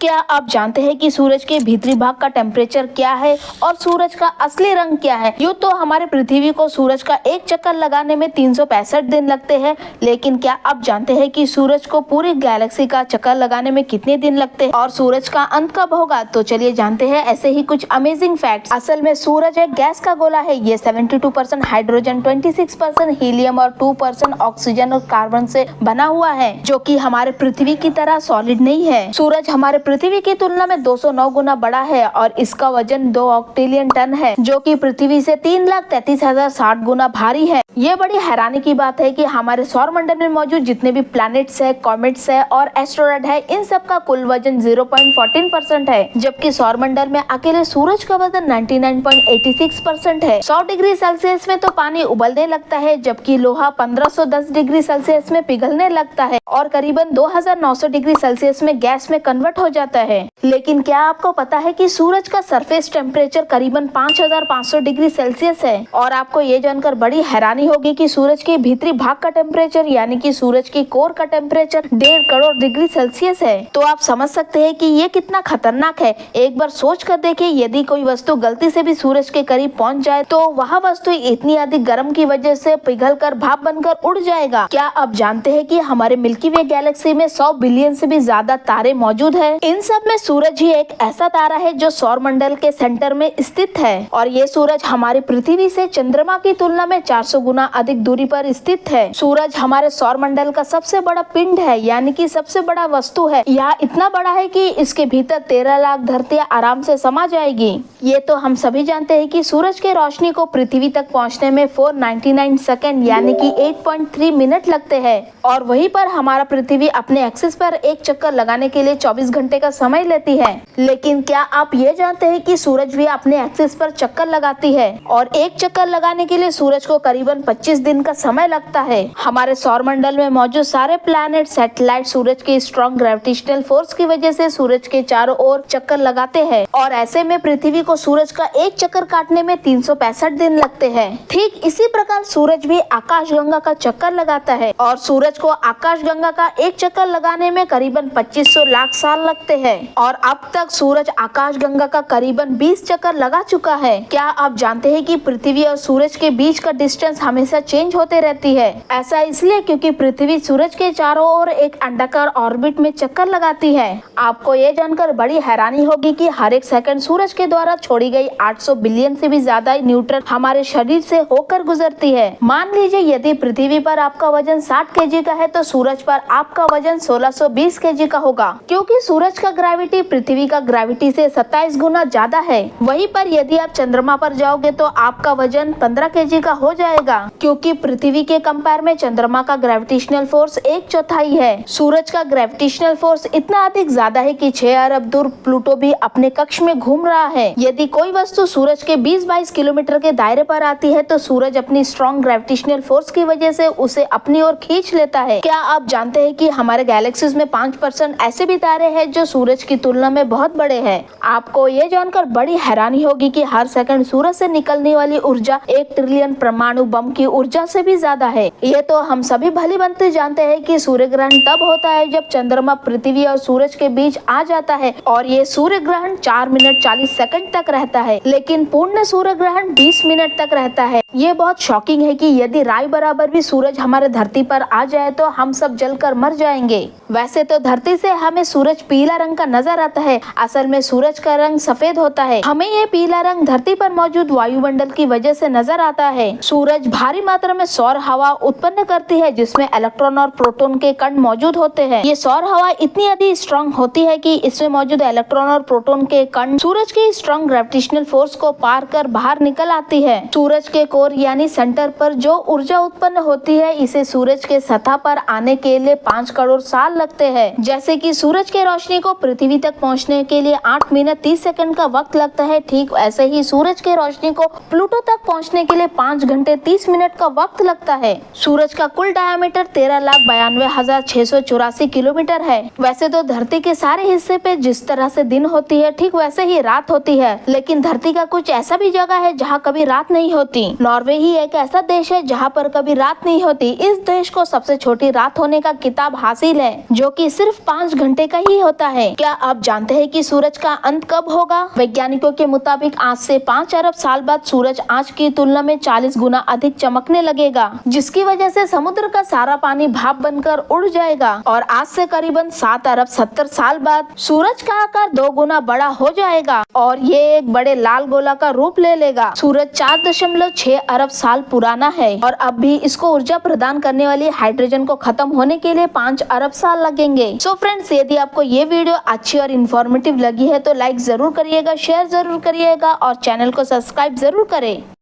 क्या आप जानते हैं कि सूरज के भीतरी भाग का टेम्परेचर क्या है और सूरज का असली रंग क्या है? यूँ तो हमारे पृथ्वी को सूरज का एक चक्कर लगाने में 365 दिन लगते हैं, लेकिन क्या आप जानते हैं कि सूरज को पूरी गैलेक्सी का चक्कर लगाने में कितने दिन लगते हैं और सूरज का अंत कब होगा? तो चलिए जानते हैं ऐसे ही कुछ अमेजिंग फैक्ट्स। असल में सूरज एक गैस का गोला है। ये 72% हाइड्रोजन, 26% हीलियम और 2% ऑक्सीजन और कार्बन से बना हुआ है, जो कि हमारे पृथ्वी की तरह सॉलिड नहीं है। सूरज हमारे पृथ्वी की तुलना में 209 गुना बड़ा है और इसका वजन 2 ऑक्टेलियन टन है, जो कि पृथ्वी से 3,33,060 गुना भारी है। ये बड़ी हैरानी की बात है कि हमारे सौर मंडल में मौजूद जितने भी प्लैनेट्स है, कॉमेट्स है और एस्टेरॉयड है, इन सब का कुल वजन 0.14% है, जबकि सौर मंडल में अकेले सूरज का वजन 99.86% है। 100 डिग्री सेल्सियस में तो पानी उबलने लगता है, जबकि लोहा 1510 डिग्री सेल्सियस में पिघलने लगता है और करीबन 2900 डिग्री सेल्सियस में गैस में कन्वर्ट हो जाता है। लेकिन क्या आपको पता है कि सूरज का सरफेस टेम्परेचर करीबन 5500 डिग्री सेल्सियस है? और आपको ये जानकर बड़ी हैरानी होगी कि सूरज के भीतरी भाग का टेम्परेचर यानी कि सूरज की कोर का टेम्परेचर 1.5 करोड़ डिग्री सेल्सियस है। तो आप समझ सकते हैं कि ये कितना खतरनाक है। एक बार सोच कर देखिए, यदि कोई वस्तु गलती से भी सूरज के करीब पहुंच जाए तो वह वस्तु इतनी अधिक गर्म की वजह से पिघल कर भाप बनकर उड़ जाएगा। क्या आप जानते हैं कि हमारे मिल्की वे गैलेक्सी में 100 बिलियन से भी ज्यादा तारे मौजूद है? इन सब में सूरज ही एक ऐसा तारा है जो सौर मंडल के सेंटर में स्थित है और ये सूरज हमारी पृथ्वी से चंद्रमा की तुलना में 400 गुना अधिक दूरी पर स्थित है। सूरज हमारे सौर मंडल का सबसे बड़ा पिंड है, यानी कि सबसे बड़ा वस्तु है। यह इतना बड़ा है कि इसके भीतर 13 लाख धरतियां आराम से समा जाएगी। ये तो हम सभी जानते हैं कि सूरज के रोशनी को पृथ्वी तक पहुंचने में 499 सेकंड यानी कि 8.3 मिनट लगते हैं और वहीं पर हमारा पृथ्वी अपने एक्सिस पर एक चक्कर लगाने के लिए 24 घंटे का समय लेती है। लेकिन क्या आप ये जानते हैं कि सूरज भी अपने एक्सिस पर चक्कर लगाती है और एक चक्कर लगाने के लिए सूरज को करीबन 25 दिन का समय लगता है। हमारे सौर मंडल में मौजूद सारे प्लैनेट, सैटेलाइट सूरज की स्ट्रॉन्ग ग्रेविटेशनल फोर्स की वजह से सूरज के चारों ओर चक्कर लगाते हैं और ऐसे में पृथ्वी को सूरज का एक चक्कर काटने में 365 दिन लगते हैं। ठीक इसी प्रकार सूरज भी आकाशगंगा का चक्कर लगाता है और सूरज को आकाशगंगा का एक चक्कर लगाने में करीबन 2500 लाख साल लगते हैं और अब तक सूरज आकाशगंगा का करीबन 20 चक्कर लगा चुका है। क्या आप जानते हैं कि पृथ्वी और सूरज के बीच का डिस्टेंस हमेशा चेंज होते रहती है? ऐसा इसलिए क्योंकि पृथ्वी सूरज के चारों ओर एक अंडाकार ऑर्बिट में चक्कर लगाती है। आपको ये जानकर बड़ी हैरानी होगी कि हर एक सेकंड सूरज के द्वारा छोड़ी गई 800 बिलियन से भी ज्यादा न्यूट्रॉन हमारे शरीर से होकर गुजरती है। मान लीजिए यदि पृथ्वी पर आपका वजन 60 केजी का है तो सूरज पर आपका वजन 1620 केजी का होगा, क्योंकि सूरज का ग्रेविटी पृथ्वी का ग्रेविटी से 27 गुना ज्यादा है। वहीं पर यदि आप चंद्रमा पर जाओगे तो आपका वजन 15 केजी का हो जाएगा, क्योंकि पृथ्वी के कंपेयर में चंद्रमा का ग्रेविटेशनल फोर्स 1/4 है। सूरज का ग्रेविटेशनल फोर्स इतना अधिक ज्यादा है कि 6 अरब दूर प्लूटो भी अपने कक्ष में घूम रहा है। यदि कोई वस्तु सूरज के 20-22 किलोमीटर के दायरे पर आती है तो सूरज अपनी स्ट्रॉन्ग ग्रेविटेशनल फोर्स की वजह से उसे अपनी ओर खींच लेता है। क्या आप जानते हैं कि हमारे गैलेक्सीज में 5% ऐसे भी तारे हैं जो सूरज की तुलना में बहुत बड़े हैं? आपको ये जानकर बड़ी हैरानी होगी कि हर सेकंड सूरज से निकलने वाली ऊर्जा 1 ट्रिलियन परमाणु बम की ऊर्जा से भी ज्यादा है। ये तो हम सभी भली भांति जानते हैं कि सूर्य ग्रहण तब होता है जब चंद्रमा पृथ्वी और सूरज के बीच आ जाता है और ये सूर्य ग्रहण 4 मिनट 40 सेकंड तक रहता है, लेकिन पूर्ण सूर्य ग्रहण 20 मिनट तक रहता है। ये बहुत शॉकिंग है कि यदि राय बराबर भी सूरज हमारे धरती पर आ जाए तो हम सब जलकर मर जाएंगे। वैसे तो धरती से हमें सूरज पीला रंग का नजर आता है, असल में सूरज का रंग सफेद होता है। हमें ये पीला रंग धरती पर मौजूद वायुमंडल की वजह से नजर आता है। सूरज भारी मात्रा में सौर हवा उत्पन्न करती है जिसमें इलेक्ट्रॉन और प्रोटॉन के कण मौजूद होते हैं। ये सौर हवा इतनी अधिक स्ट्रॉन्ग होती है कि इसमें मौजूद इलेक्ट्रॉन और प्रोटॉन के कण सूरज की स्ट्रॉन्ग ग्रेविटेशनल फोर्स को पार कर बाहर निकल आती है। सूरज के कोर यानी सेंटर पर जो ऊर्जा उत्पन्न होती है, इसे सूरज के सतह पर आने के लिए 5 करोड़ साल लगते हैं। जैसे कि सूरज के रोशनी को पृथ्वी तक पहुंचने के लिए 8 मिनट 30 सेकंड का वक्त लगता है, ठीक ऐसे ही सूरज के रोशनी को प्लूटो तक पहुंचने के लिए 5 घंटे 30 मिनट का वक्त लगता है। सूरज का कुल डायमीटर 13,92,684 किलोमीटर है। वैसे तो धरती के सारे हिस्से पे जिस तरह से दिन होती है ठीक वैसे ही रात होती है, लेकिन धरती का कुछ ऐसा भी जगह है जहाँ कभी रात नहीं होती। नॉर्वे ही एक ऐसा देश है जहाँ पर कभी रात नहीं होती। इस देश को सबसे छोटी रात होने का किताब हासिल है, जो कि सिर्फ 5 घंटे का ही होता है। क्या आप जानते हैं कि सूरज का अंत कब होगा? वैज्ञानिकों के मुताबिक आज से 5 अरब साल बाद सूरज आज की तुलना में 40 गुना अधिक चमकने लगेगा, जिसकी वजह से समुद्र का सारा पानी भाप बनकर उड़ जाएगा और आज से करीबन 7 अरब 70 साल बाद सूरज का आकार 2 गुना बड़ा हो जाएगा और ये एक बड़े लाल गोला का रूप ले लेगा। सूरज 4.6 अरब साल पुराना है और अब भी इसको ऊर्जा प्रदान करने वाली हाइड्रोजन को खत्म होने के लिए 5 अरब साल लगेंगे। सो फ्रेंड्स, यदि आपको ये वीडियो अच्छी और इन्फॉर्मेटिव लगी है तो लाइक जरूर करिएगा, शेयर जरूर करिएगा और चैनल को सब्सक्राइब जरूर करें।